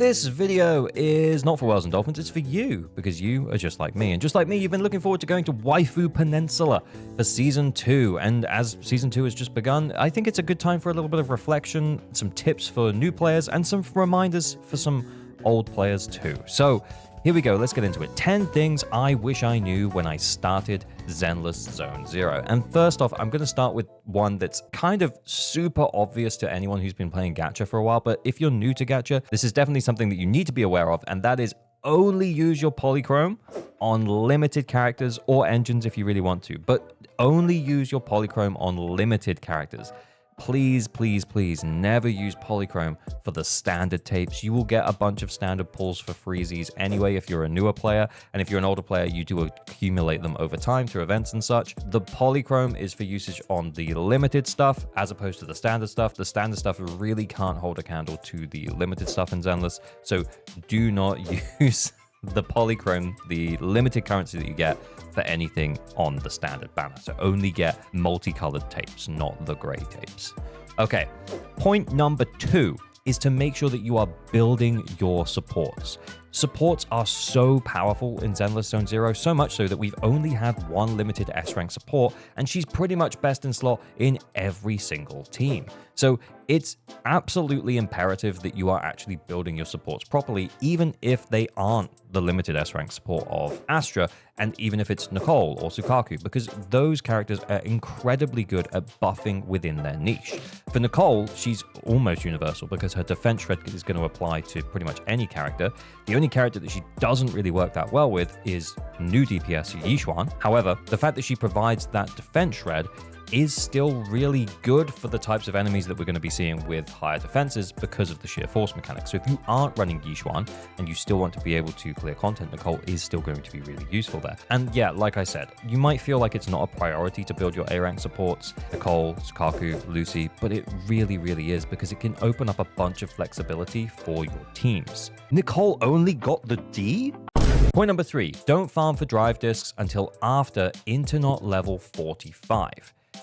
This video is not for whales and dolphins, it's for you, because you are just like me. And just like me, you've been looking forward to going to Waifu Peninsula for Season 2. And as Season 2 has just begun, I think it's a good time for a little bit of reflection, some tips for new players, and some reminders for some old players too. So here we go, let's get into it. 10 things I wish I knew when I started Zenless Zone Zero. And first off, I'm going to start with one that's kind of super obvious to anyone who's been playing gacha for a while, but if you're new to gacha, this is definitely something that you need to be aware of, and that is only use your polychrome on limited characters or engines if you really want to, but only use your polychrome on limited characters. Please, please, please never use polychrome for the standard tapes. You will get a bunch of standard pulls for freezies anyway if you're a newer player, and if you're an older player, you do accumulate them over time through events and such. The polychrome is for usage on the limited stuff as opposed to the standard stuff. The standard stuff really can't hold a candle to the limited stuff in Zenless, so do not use the polychrome, the limited currency that you get, for anything on the standard banner. So only get multicolored tapes, not the gray tapes. Okay, point number 2 is to make sure that you are building your supports. Supports are so powerful in Zenless Zone Zero, so much so that we've only had one limited S-rank support, and she's pretty much best in slot in every single team. So it's absolutely imperative that you are actually building your supports properly, even if they aren't the limited S-rank support of Astra, and even if it's Nicole or Sukaku, because those characters are incredibly good at buffing within their niche. For Nicole, she's almost universal because her defense shred is going to apply to pretty much any character. The only character that she doesn't really work that well with is new DPS yixuan. However, the fact that she provides that defense shred is still really good for the types of enemies that we're going to be seeing with higher defenses because of the sheer force mechanics. So if you aren't running yixuan and you still want to be able to clear content, Nicole is still going to be really useful there. And yeah, like I said, you might feel like it's not a priority to build your A-rank supports, Nicole, Sukaku, Lucy, but it really, really is, because it can open up a bunch of flexibility for your teams. Nicole only got the D? Point number 3, don't farm for drive discs until after Internaut level 45.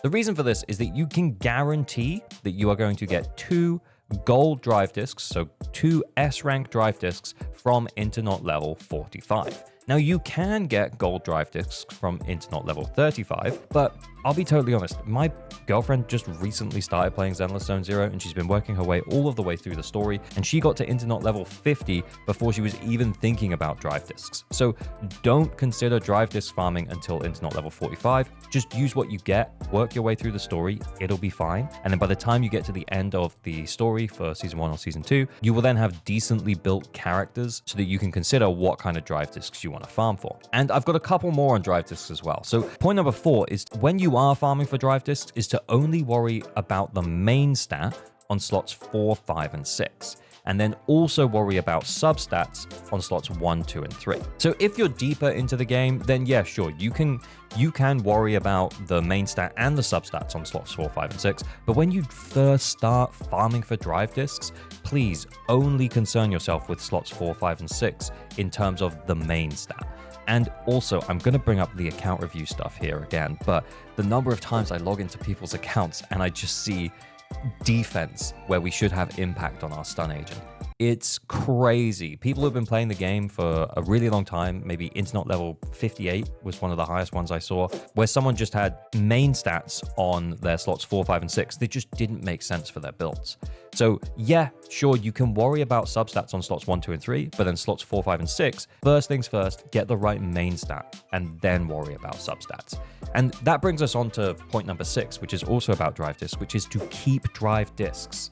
The reason for this is that you can guarantee that you are going to get 2 gold drive discs, so 2 S-rank drive discs from Internaut level 45. Now, you can get gold drive discs from Internaut level 35, but I'll be totally honest, my girlfriend just recently started playing Zenless Zone Zero, and she's been working her way all of the way through the story, and she got to Internaut level 50 before she was even thinking about drive discs. So don't consider drive disc farming until Internaut level 45. Just use what you get, work your way through the story, it'll be fine. And then by the time you get to the end of the story for Season 1 or Season 2, you will then have decently built characters so that you can consider what kind of drive discs you want to farm for. And I've got a couple more on drive discs as well. So point number 4 is when you are farming for drive discs is to only worry about the main stat on slots 4, 5, and 6. And then also worry about substats on slots 1, 2, and 3. So if you're deeper into the game, then yeah, sure, you can worry about the main stat and the substats on slots 4, 5, and 6. But when you first start farming for drive discs, please only concern yourself with slots 4, 5, and 6 in terms of the main stat. And also, I'm going to bring up the account review stuff here again, but the number of times I log into people's accounts and I just see defense where we should have impact on our stun agent. It's crazy. People who've been playing the game for a really long time, maybe Internaut level 58 was one of the highest ones I saw, where someone just had main stats on their slots 4, 5, and 6. They just didn't make sense for their builds. So yeah, sure, you can worry about substats on slots 1, 2, and 3, but then slots 4, 5, and 6, first things first, get the right main stat, and then worry about substats. And that brings us on to point number 6, which is also about drive discs, which is to keep drive discs.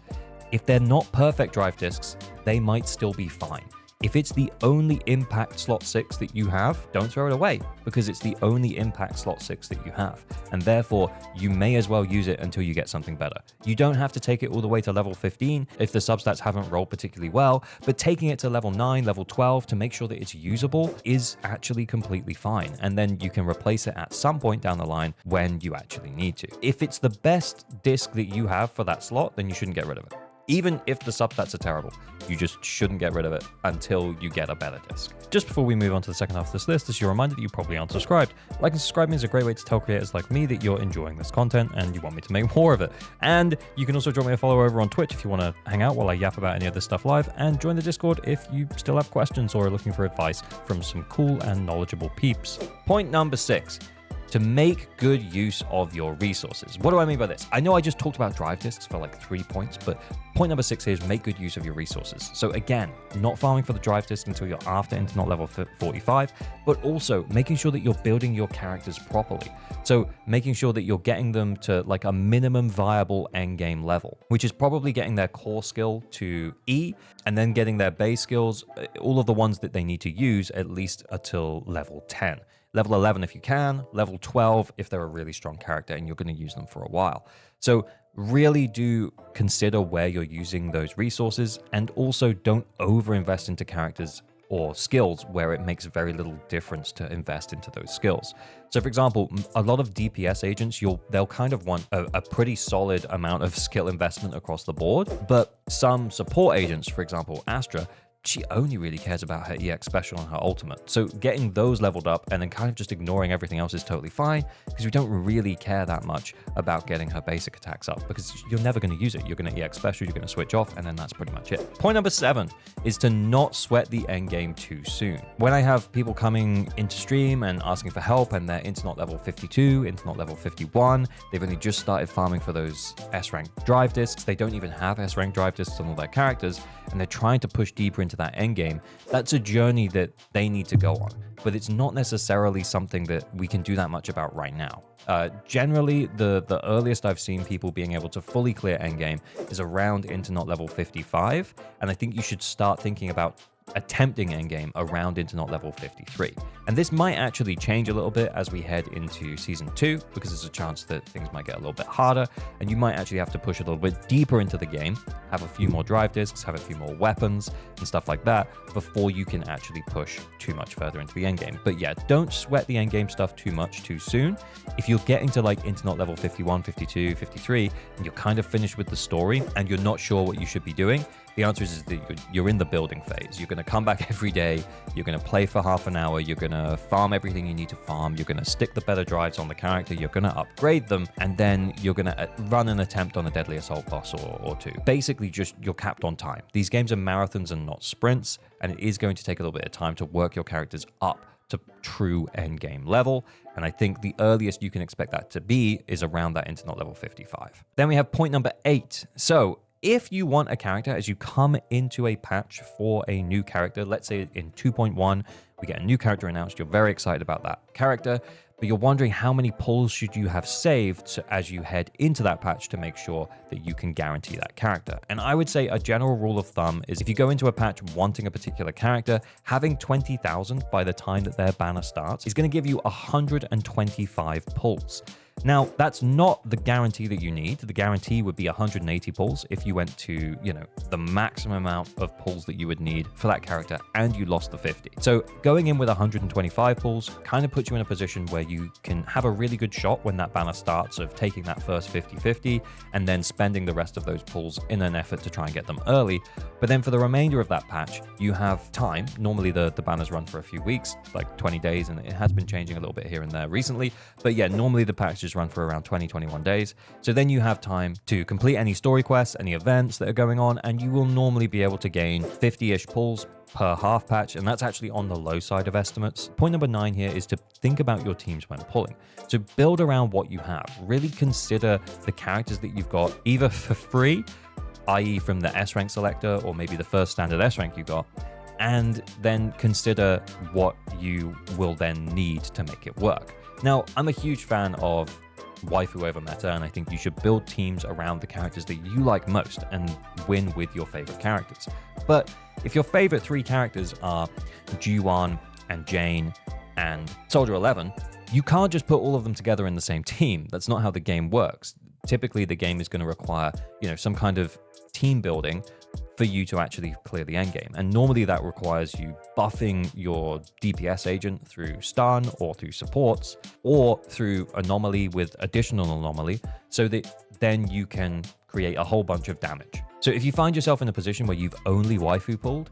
If they're not perfect drive discs, they might still be fine. If it's the only impact slot 6 that you have, don't throw it away, because it's the only impact slot 6 that you have. And therefore, you may as well use it until you get something better. You don't have to take it all the way to level 15 if the substats haven't rolled particularly well, but taking it to level 9, level 12 to make sure that it's usable is actually completely fine. And then you can replace it at some point down the line when you actually need to. If it's the best disc that you have for that slot, then you shouldn't get rid of it. Even if the substats are terrible, you just shouldn't get rid of it until you get a better disc. Just before we move on to the second half of this list, this is your reminder that you probably aren't subscribed. Like and subscribing is a great way to tell creators like me that you're enjoying this content and you want me to make more of it. And you can also drop me a follow over on Twitch if you want to hang out while I yap about any of this stuff live, and join the Discord if you still have questions or are looking for advice from some cool and knowledgeable peeps. Point number 6. To make good use of your resources. What do I mean by this? I know I just talked about drive discs for like 3 points, but point number 6 here is make good use of your resources. So again, not farming for the drive disc until you're after Internet level 45, but also making sure that you're building your characters properly. So making sure that you're getting them to like a minimum viable endgame level, which is probably getting their core skill to E, and then getting their base skills, all of the ones that they need to use at least until level 10. Level 11 if you can, level 12 if they're a really strong character and you're going to use them for a while. So really do consider where you're using those resources, and also don't overinvest into characters or skills where it makes very little difference to invest into those skills. So for example, a lot of DPS agents, they'll kind of want a pretty solid amount of skill investment across the board, but some support agents, for example, Astra, she only really cares about her EX special and her ultimate. So getting those leveled up and then kind of just ignoring everything else is totally fine, because we don't really care that much about getting her basic attacks up, because you're never going to use it. You're going to EX special, you're going to switch off, and then that's pretty much it. Point number 7 is to not sweat the end game too soon. When I have people coming into stream and asking for help and they're Internet level 52, Internet level 51, they've only just started farming for those S-rank drive discs, they don't even have S-rank drive discs on all their characters, and they're trying to push deeper into that end game, that's a journey that they need to go on. But it's not necessarily something that we can do that much about right now. Generally, the earliest I've seen people being able to fully clear endgame is around Internet level 55, and I think you should start thinking about attempting endgame around Internet level 53. And this might actually change a little bit as we head into Season 2, because there's a chance that things might get a little bit harder, and you might actually have to push a little bit deeper into the game, have a few more drive discs, have a few more weapons, and stuff like that, before you can actually push too much further into the endgame. But yeah, don't sweat the endgame stuff too much too soon. If you're getting to like Internet level 51, 52, 53, and you're kind of finished with the story, and you're not sure what you should be doing, the answer is that you're in the building phase. You're going to come back every day. You're going to play for half an hour. You're going to farm everything you need to farm. You're going to stick the better drives on the character. You're going to upgrade them. And then you're going to run an attempt on a deadly assault boss or two. Basically, just you're capped on time. These games are marathons and not sprints. And it is going to take a little bit of time to work your characters up to true endgame level. And I think the earliest you can expect that to be is around that Internet level 55. Then we have point number 8. So if you want a character, as you come into a patch for a new character, let's say in 2.1, we get a new character announced, you're very excited about that character, but you're wondering how many pulls should you have saved as you head into that patch to make sure that you can guarantee that character. And I would say a general rule of thumb is if you go into a patch wanting a particular character, having 20,000 by the time that their banner starts is going to give you 125 pulls. Now, that's not the guarantee that you need. The guarantee would be 180 pulls if you went to, the maximum amount of pulls that you would need for that character and you lost the 50. So going in with 125 pulls kind of puts you in a position where you can have a really good shot when that banner starts of taking that first 50-50 and then spending the rest of those pulls in an effort to try and get them early. But then for the remainder of that patch, you have time. Normally the banners run for a few weeks, like 20 days, and it has been changing a little bit here and there recently. But yeah, normally the patch just run for around 20-21 days. So then you have time to complete any story quests, any events that are going on, and you will normally be able to gain 50-ish pulls per half patch, and that's actually on the low side of estimates. Point number 9 here is to think about your teams when pulling. So build around what you have. Really consider the characters that you've got either for free, i.e. from the S-rank selector, or maybe the first standard S-rank you got, and then consider what you will then need to make it work. Now, I'm a huge fan of waifu over meta, and I think you should build teams around the characters that you like most and win with your favorite characters. But if your favorite 3 characters are Yixuan and Jane and Soldier 11, you can't just put all of them together in the same team. That's not how the game works. Typically, the game is going to require, some kind of team building for you to actually clear the end game. And normally that requires you buffing your DPS agent through stun or through supports or through anomaly with additional anomaly so that then you can create a whole bunch of damage. So if you find yourself in a position where you've only waifu pulled,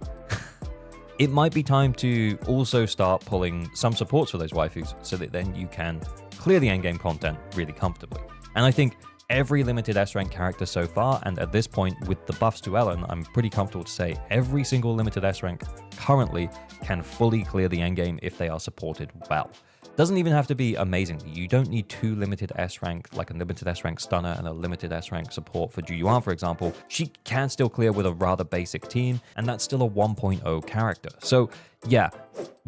it might be time to also start pulling some supports for those waifus so that then you can clear the endgame content really comfortably. And I think every limited S-rank character so far, and at this point with the buffs to Ellen, I'm pretty comfortable to say every single limited S-rank currently can fully clear the endgame if they are supported well. Doesn't even have to be amazingly. You don't need 2 limited S-rank, like a limited S-rank stunner and a limited S-rank support for yixuan, for example. She can still clear with a rather basic team, and that's still a 1.0 character. So yeah,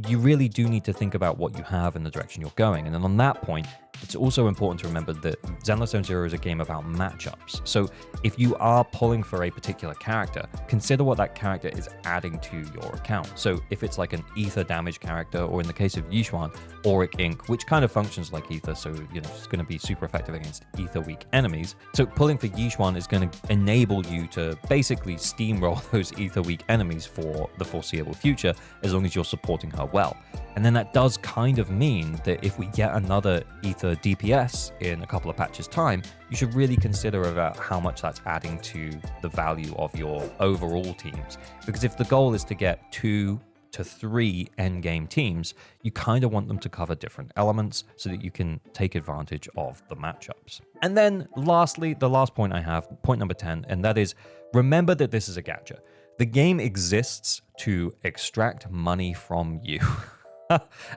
you really do need to think about what you have and the direction you're going. And then on that point, it's also important to remember that Zenless Zone Zero is a game about matchups. So if you are pulling for a particular character, consider what that character is adding to your account. So if it's like an ether damage character, or in the case of yixuan, Auric Ink, which kind of functions like ether, so it's going to be super effective against ether weak enemies. So pulling for yixuan is going to enable you to basically steamroll those ether weak enemies for the foreseeable future, as long as you're supporting her well. And then that does kind of mean that if we get another ether DPS in a couple of patches time, you should really consider about how much that's adding to the value of your overall teams. Because if the goal is to get 2 to 3 endgame teams, you kind of want them to cover different elements so that you can take advantage of the matchups. And then lastly, the last point I have, point number 10, and that is, remember that this is a gacha. The game exists to extract money from you.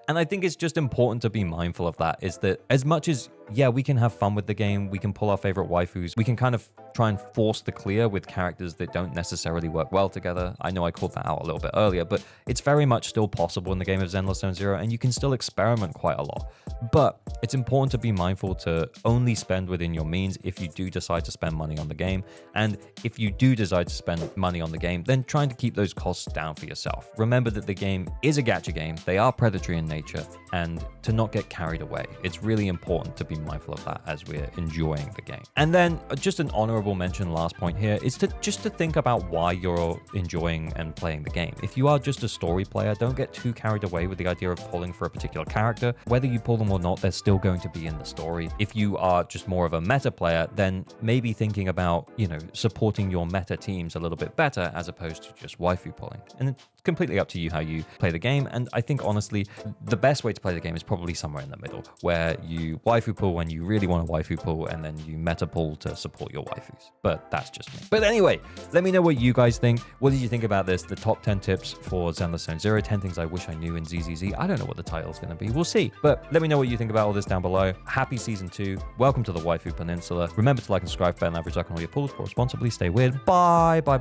And I think it's just important to be mindful of that, is that as much as, yeah, we can have fun with the game, we can pull our favorite waifus, we can kind of try and force the clear with characters that don't necessarily work well together. I know I called that out a little bit earlier, but it's very much still possible in the game of Zenless Zone Zero, and you can still experiment quite a lot. But it's important to be mindful to only spend within your means if you do decide to spend money on the game. And if you do decide to spend money on the game, then trying to keep those costs down for yourself. Remember that the game is a gacha game, they are predatory in nature, and to not get carried away. It's really important to be mindful of that as we're enjoying the game. And then just an honorable mention, last point here, is to think about why you're enjoying and playing the game. If you are just a story player, don't get too carried away with the idea of pulling for a particular character. Whether you pull them or not, they're still going to be in the story. If you are just more of a meta player, then maybe thinking about, supporting your meta teams a little bit better as opposed to just waifu pulling. And it's completely up to you how you play the game. And I think honestly, the best way to play the game is probably somewhere in the middle, where you waifu pull when you really want to waifu pull, and then you meta pull to support your waifus. But that's just me. But anyway, let me know what you guys think. What did you think about this? The top 10 tips for Zenless Zone Zero, 10 things I wish I knew in ZZZ. I don't know what the title's going to be. We'll see. But let me know what you think about all this down below. Happy season 2. Welcome to the Waifu Peninsula. Remember to like and subscribe, fair and average, like on all your pulls, pour responsibly, stay weird. Bye. Bye.